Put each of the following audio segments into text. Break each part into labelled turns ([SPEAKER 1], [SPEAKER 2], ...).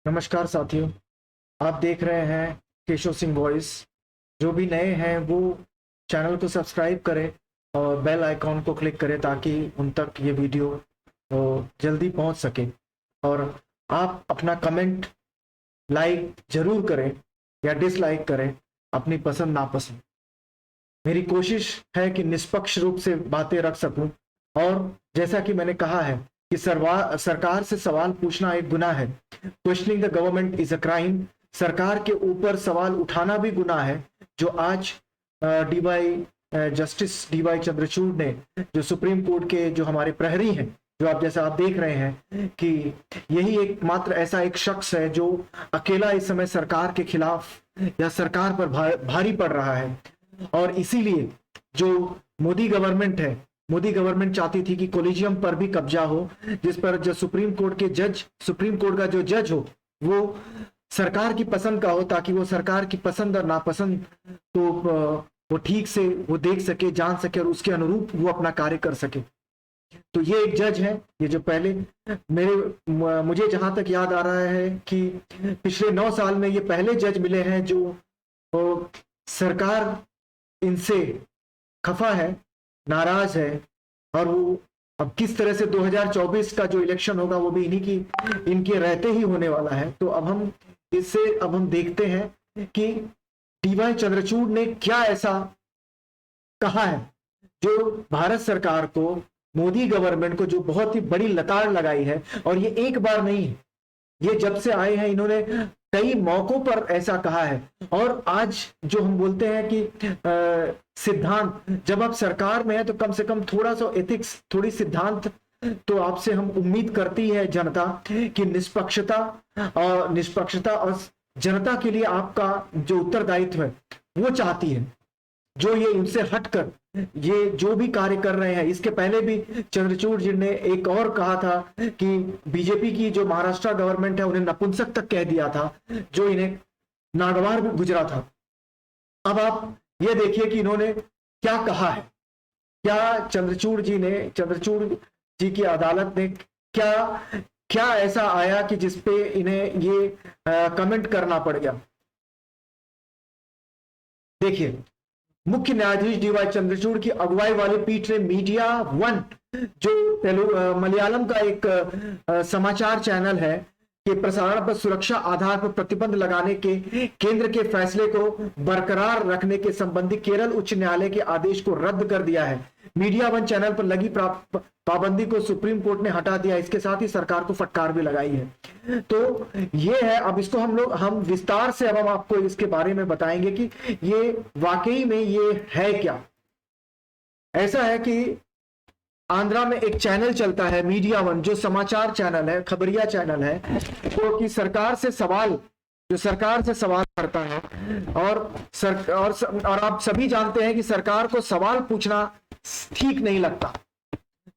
[SPEAKER 1] नमस्कार साथियों। आप देख रहे हैं केशव सिंह वॉइस। जो भी नए हैं वो चैनल को सब्सक्राइब करें और बेल आइकॉन को क्लिक करें ताकि उन तक ये वीडियो जल्दी पहुंच सके। और आप अपना कमेंट लाइक जरूर करें या डिसलाइक करें, अपनी पसंद नापसंद। मेरी कोशिश है कि निष्पक्ष रूप से बातें रख सकूं। और जैसा कि मैंने कहा है कि सरकार से सवाल पूछना एक गुनाह है। Questioning the government is a crime. सरकार के ऊपर सवाल उठाना भी गुनाह है। जो आज डीवाई जस्टिस डीवाई चंद्रचूड़ ने, जो सुप्रीम कोर्ट के जो हमारे प्रहरी हैं, जो आप जैसा आप देख रहे हैं कि यही एक मात्र ऐसा एक शख्स है जो अकेला इस समय सरकार के खिलाफ या सरकार पर भारी पड़ रहा है। और इसीलिए जो मोदी गवर्नमेंट है, मोदी गवर्नमेंट चाहती थी कि कोलिजियम पर भी कब्जा हो, जिस पर जो सुप्रीम कोर्ट का जो जज हो वो सरकार की पसंद का हो, ताकि वो सरकार की पसंद और नापसंद तो वो ठीक से वो देख सके, जान सके और उसके अनुरूप वो अपना कार्य कर सके। तो ये एक जज है, ये जो पहले मुझे जहां तक याद आ रहा है कि पिछले 9 साल में ये पहले जज मिले हैं जो सरकार इनसे खफा है, नाराज है। और वो अब किस तरह से 2024 का जो इलेक्शन होगा वो भी इनके रहते ही होने वाला है। तो अब हम देखते हैं कि डीवाई चंद्रचूड़ ने क्या ऐसा कहा है जो भारत सरकार को, मोदी गवर्नमेंट को जो बहुत ही बड़ी लताड़ लगाई है। और ये एक बार नहीं है, ये जब से आए हैं इन्होंने कई मौकों पर ऐसा कहा है। और आज जो हम बोलते हैं कि सिद्धांत, जब आप सरकार में है तो कम से कम थोड़ा सा एथिक्स, थोड़ी सिद्धांत तो आपसे हम उम्मीद करती है जनता कि निष्पक्षता और जनता के लिए आपका जो उत्तरदायित्व है वो चाहती है। जो ये इनसे हटकर ये जो भी कार्य कर रहे हैं, इसके पहले भी चंद्रचूड़ जी ने एक और कहा था कि बीजेपी की जो महाराष्ट्र गवर्नमेंट है उन्हें नपुंसक तक कह दिया था, जो इन्हें नागवार भी गुजरा था। अब आप ये देखिए कि इन्होंने क्या कहा है। क्या चंद्रचूड़ जी की अदालत ने क्या ऐसा आया कि जिसपे इन्हें ये कमेंट करना पड़ गया। देखिए, मुख्य न्यायाधीश डीवाई चंद्रचूड़ की अगुवाई वाली पीठ ने मीडिया वन, जो मलयालम का एक समाचार चैनल है, के प्रसारण पर सुरक्षा आधार पर प्रतिबंध लगाने के केंद्र के फैसले को बरकरार रखने के संबंधी केरल उच्च न्यायालय के आदेश को रद्द कर दिया है। मीडिया वन चैनल पर लगी पाबंदी को सुप्रीम कोर्ट ने हटा दिया। इसके साथ ही सरकार को फटकार भी लगाई है। तो ये है, अब इसको हम विस्तार से अब हम आपको इसके बारे में बताएंगे कि ये वाकई में ये है क्या। ऐसा है कि आंध्रा में एक चैनल चलता है मीडिया वन, जो समाचार चैनल है, खबरिया चैनल है, जो कि सरकार से सवाल करता है। और आप सभी जानते हैं कि सरकार को सवाल पूछना ठीक नहीं लगता।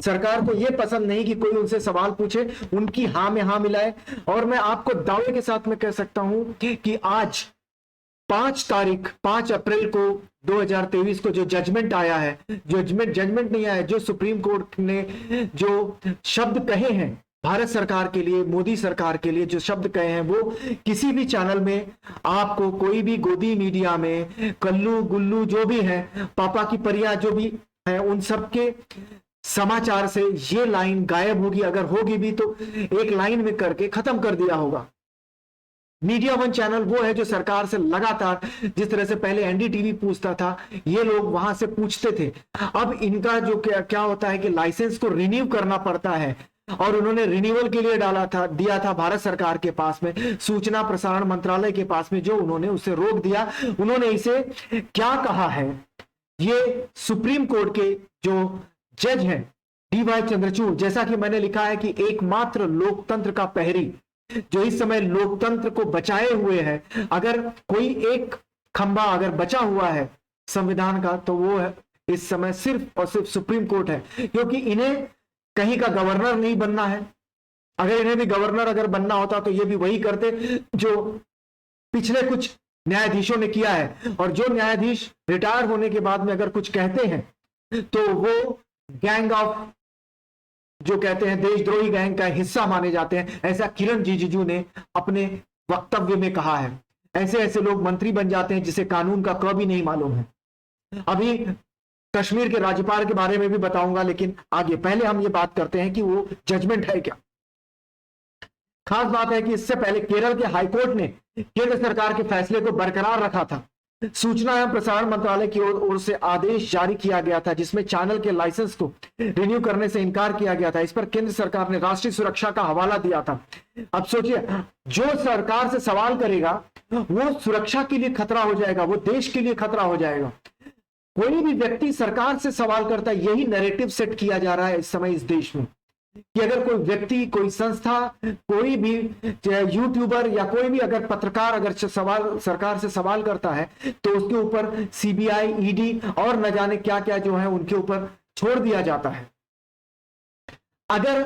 [SPEAKER 1] सरकार को यह पसंद नहीं कि कोई उनसे सवाल पूछे, उनकी हां में हां मिलाए। और मैं आपको दावे के साथ में कह सकता हूं कि आज 5 अप्रैल को 2023 को जो जजमेंट आया है, जजमेंट नहीं आया है, जो सुप्रीम कोर्ट ने जो शब्द कहे हैं भारत सरकार के लिए, मोदी सरकार के लिए जो शब्द कहे हैं, वो किसी भी चैनल में आपको, कोई भी गोदी मीडिया में, कल्लू गुल्लू जो भी है, पापा की परियां जो भी है, उन सब के समाचार से ये लाइन गायब होगी। अगर होगी भी तो एक लाइन में करके खत्म कर दिया होगा। मीडिया वन चैनल वो है जो सरकार से लगातार, जिस तरह से पहले एनडीटीवी पूछता था, ये लोग वहां से पूछते थे। अब इनका जो क्या होता है कि लाइसेंस को रिन्यू करना पड़ता है, और उन्होंने रिन्यूअल के लिए दिया था भारत सरकार के पास में, सूचना प्रसारण मंत्रालय के पास में, जो उन्होंने उसे रोक दिया। उन्होंने इसे क्या कहा है, ये सुप्रीम कोर्ट के जो जज हैं डीवाई चंद्रचूड़, जैसा कि मैंने लिखा है कि एकमात्र लोकतंत्र का प्रहरी जो इस समय लोकतंत्र को बचाए हुए है, अगर कोई एक खंबा अगर बचा हुआ है संविधान का, तो वो है इस समय सिर्फ और सिर्फ सुप्रीम कोर्ट है। क्योंकि इन्हें कहीं का गवर्नर नहीं बनना है। अगर इन्हें भी गवर्नर अगर बनना होता तो ये भी वही करते जो पिछले कुछ न्यायाधीशों ने किया है। और जो न्यायाधीश रिटायर होने के बाद में अगर कुछ कहते हैं तो वो जो कहते हैं देशद्रोही गैंग का हिस्सा माने जाते हैं, ऐसा किरण रिजिजू ने अपने वक्तव्य में कहा है। ऐसे ऐसे लोग मंत्री बन जाते हैं जिसे कानून का क भी नहीं मालूम है। अभी कश्मीर के राज्यपाल के बारे में भी बताऊंगा, लेकिन आगे पहले हम ये बात करते हैं कि वो जजमेंट है क्या। खास बात है कि इससे पहले केरल के हाईकोर्ट ने केंद्र सरकार के फैसले को बरकरार रखा था। सूचना एवं प्रसारण मंत्रालय की ओर से आदेश जारी किया गया था जिसमें चैनल के लाइसेंस को रिन्यू करने से इनकार किया गया था। इस पर केंद्र सरकार ने राष्ट्रीय सुरक्षा का हवाला दिया था। अब सोचिए, जो सरकार से सवाल करेगा वो सुरक्षा के लिए खतरा हो जाएगा, वो देश के लिए खतरा हो जाएगा। कोई भी व्यक्ति सरकार से सवाल करता है, यही नैरेटिव सेट किया जा रहा है इस समय इस देश में कि अगर कोई व्यक्ति, कोई संस्था, कोई भी यूट्यूबर या कोई भी अगर पत्रकार अगर सवाल सरकार से सवाल करता है तो उसके ऊपर सीबीआई, ईडी और न जाने क्या क्या जो है उनके ऊपर छोड़ दिया जाता है। अगर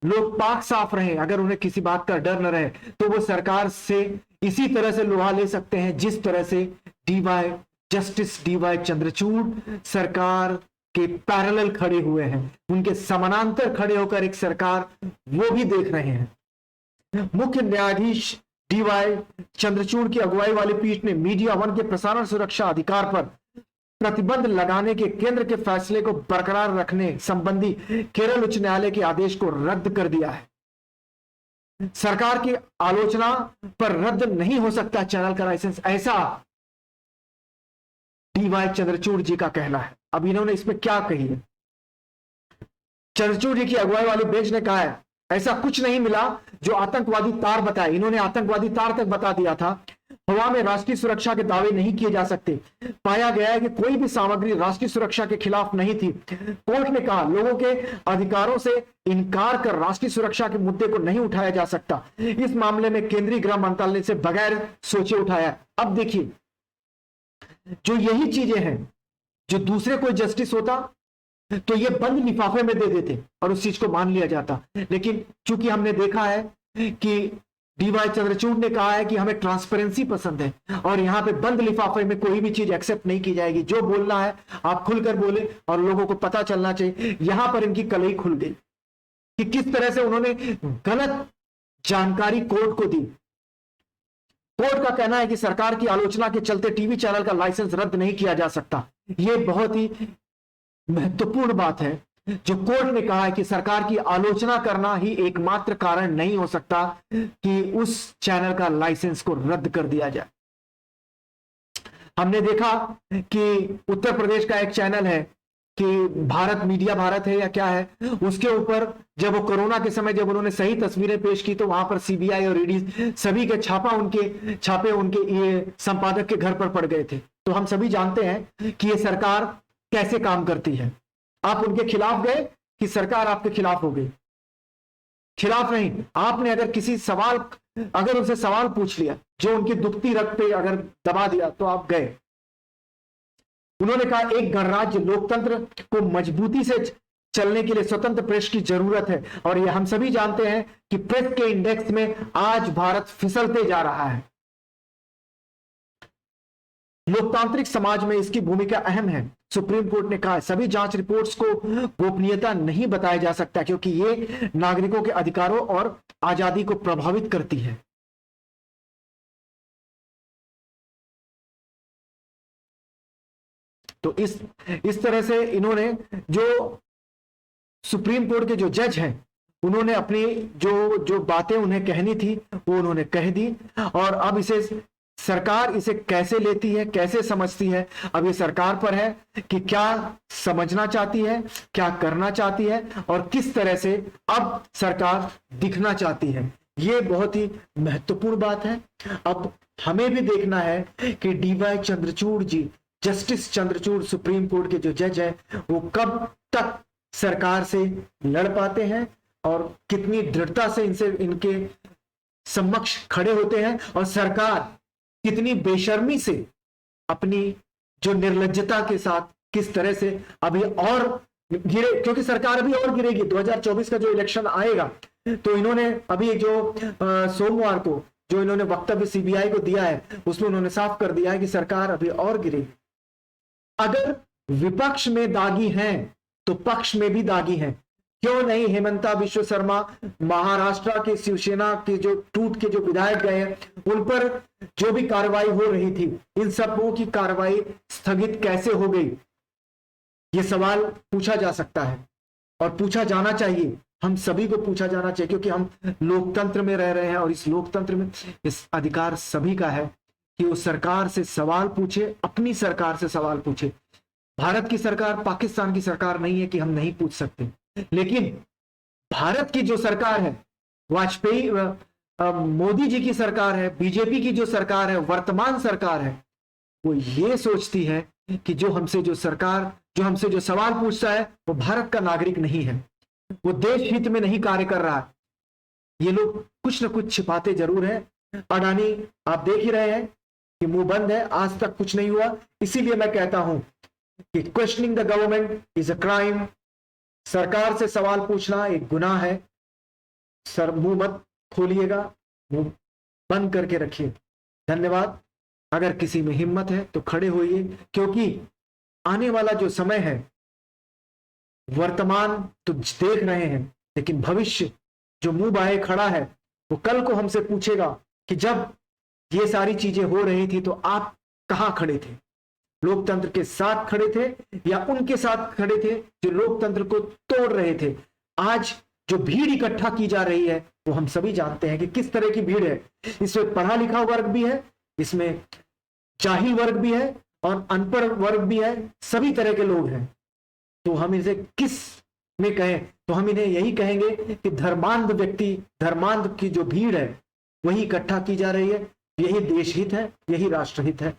[SPEAKER 1] लोग पाक साफ रहे, अगर उन्हें किसी बात का डर न रहे, तो वो सरकार से इसी तरह से लोहा ले सकते हैं जिस तरह से जस्टिस डीवाई चंद्रचूड़ सरकार के पैरेलल खड़े हुए हैं, उनके समानांतर खड़े होकर एक सरकार वो भी देख रहे हैं। मुख्य न्यायाधीश डीवाई चंद्रचूड़ की अगुवाई वाली पीठ ने मीडिया वन के प्रसारण सुरक्षा अधिकार पर प्रतिबंध लगाने के केंद्र के फैसले को बरकरार रखने संबंधी केरल उच्च न्यायालय के आदेश को रद्द कर दिया है। सरकार की आलोचना पर रद्द नहीं हो सकता चैनल का लाइसेंस, ऐसा डीवाई चंद्रचूड़ जी का कहना है। अब इन्होंने इसमें क्या कही है? चंद्रचूड़ जी की अगुवाई वाली बेंच ने कहा है ऐसा कुछ नहीं मिला जो आतंकवादी तार बताए। इन्होंने आतंकवादी तार तक बता दिया था। हवा में राष्ट्रीय सुरक्षा के दावे नहीं किए जा सकते। पाया गया है कि कोई भी सामग्री राष्ट्रीय सुरक्षा के खिलाफ नहीं थी। कोर्ट ने कहा लोगों के अधिकारों से इनकार कर राष्ट्रीय सुरक्षा के मुद्दे को नहीं उठाया जा सकता। इस मामले में केंद्रीय गृह मंत्रालय से बगैर सोचे उठाया। अब देखिए, जो यही चीजें हैं जो दूसरे कोई जस्टिस होता तो ये बंद लिफाफे में दे देते और उस चीज को मान लिया जाता। लेकिन चूंकि हमने देखा है कि डीवाई चंद्रचूड़ ने कहा है कि हमें ट्रांसपेरेंसी पसंद है और यहां पे बंद लिफाफे में कोई भी चीज एक्सेप्ट नहीं की जाएगी। जो बोलना है आप खुलकर बोले और लोगों को पता चलना चाहिए। यहां पर इनकी कलई खुल गई कि किस तरह से उन्होंने गलत जानकारी कोर्ट को दी। कोर्ट का कहना है कि सरकार की आलोचना के चलते टीवी चैनल का लाइसेंस रद्द नहीं किया जा सकता। यह बहुत ही महत्वपूर्ण बात है जो कोर्ट ने कहा है कि सरकार की आलोचना करना ही एकमात्र कारण नहीं हो सकता कि उस चैनल का लाइसेंस को रद्द कर दिया जाए। हमने देखा कि उत्तर प्रदेश का एक चैनल है कि भारत मीडिया भारत है या क्या है, उसके ऊपर जब वो कोरोना के समय जब उन्होंने सही तस्वीरें पेश की तो वहां पर सीबीआई और ईडी सभी के छापे उनके ये संपादक के घर पर पड़ गए थे। तो हम सभी जानते हैं कि ये सरकार कैसे काम करती है। आप उनके खिलाफ गए कि सरकार आपके खिलाफ हो गई? खिलाफ नहीं, आपने अगर किसी सवाल अगर उनसे सवाल पूछ लिया जो उनकी दुखती रग पे अगर दबा दिया तो आप गए। उन्होंने कहा एक गणराज्य लोकतंत्र को मजबूती से चलने के लिए स्वतंत्र प्रेस की जरूरत है और ये हम सभी जानते हैं कि प्रेस के इंडेक्स में आज भारत फिसलते जा रहा है। लोकतांत्रिक समाज में इसकी भूमिका अहम है। सुप्रीम कोर्ट ने कहा सभी जांच रिपोर्ट्स को गोपनीयता नहीं बताया जा सकता क्योंकि ये नागरिकों के अधिकारों और आजादी को प्रभावित करती है। तो इस तरह से इन्होंने जो सुप्रीम कोर्ट के जो जज हैं उन्होंने अपनी जो बातें उन्हें कहनी थी वो उन्होंने कह दी और अब इसे सरकार इसे कैसे लेती है, कैसे समझती है, अब ये सरकार पर है कि क्या समझना चाहती है, क्या करना चाहती है और किस तरह से अब सरकार दिखना चाहती है। ये बहुत ही महत्वपूर्ण बात है। अब हमें भी देखना है कि डीवाई चंद्रचूड़ जी, जस्टिस चंद्रचूड़ सुप्रीम कोर्ट के जो जज हैं वो कब तक सरकार से लड़ पाते हैं और कितनी दृढ़ता से इनके समक्ष खड़े होते हैं और सरकार कितनी बेशर्मी से अपनी जो निर्लज्जता के साथ किस तरह से अभी और गिरे, क्योंकि सरकार अभी और गिरेगी। 2024 का जो इलेक्शन आएगा तो इन्होंने अभी जो सोमवार को जो इन्होंने वक्तव्य सीबीआई को दिया है उसमें उन्होंने साफ कर दिया है कि सरकार अभी और गिरेगी। अगर विपक्ष में दागी हैं तो पक्ष में भी दागी हैं क्यों नहीं हेमंता विश्व शर्मा, महाराष्ट्र के शिवसेना के जो टूट के जो विधायक गए हैं उन पर जो भी कार्रवाई हो रही थी, इन सबों की कार्रवाई स्थगित कैसे हो गई? ये सवाल पूछा जा सकता है और पूछा जाना चाहिए, हम सभी को पूछा जाना चाहिए, क्योंकि हम लोकतंत्र में रह रहे हैं और इस लोकतंत्र में इस अधिकार सभी का है कि वो सरकार से सवाल पूछे, अपनी सरकार से सवाल पूछे। भारत की सरकार पाकिस्तान की सरकार नहीं है कि हम नहीं पूछ सकते, लेकिन भारत की जो सरकार है, वाजपेयी मोदी जी की सरकार है, बीजेपी की जो सरकार है, वर्तमान सरकार है, वो ये सोचती है कि जो हमसे जो सवाल पूछता है वो भारत का नागरिक नहीं है, वो देश हित में नहीं कार्य कर रहा है। ये लोग कुछ ना कुछ छिपाते जरूर हैं। अडानी आप देख ही रहे हैं कि मुंह बंद है, आज तक कुछ नहीं हुआ। इसीलिए मैं कहता हूं कि questioning the government is a crime. सरकार से सवाल पूछना एक गुनाह है। सर मुंह मत खोलिएगा, मुंह बंद करके रखिए। धन्यवाद। अगर किसी में हिम्मत है तो खड़े होइए, क्योंकि आने वाला जो समय है, वर्तमान तो देख रहे हैं, लेकिन भविष्य जो मुंह बाहे खड़ा है वो कल को हमसे पूछेगा कि जब ये सारी चीजें हो रही थी तो आप कहां खड़े थे? लोकतंत्र के साथ खड़े थे या उनके साथ खड़े थे जो लोकतंत्र को तोड़ रहे थे? आज जो भीड़ इकट्ठा की जा रही है वो हम सभी जानते हैं कि किस तरह की भीड़ है। इसमें पढ़ा लिखा वर्ग भी है, इसमें जाहिल वर्ग भी है और अनपढ़ वर्ग भी है, सभी तरह के लोग हैं। तो हम इसे किस में कहें? तो हम इन्हें यही कहेंगे कि धर्मांध व्यक्ति, धर्मांध की जो भीड़ है वही इकट्ठा की जा रही है। यही देश हित है, यही राष्ट्रहित है।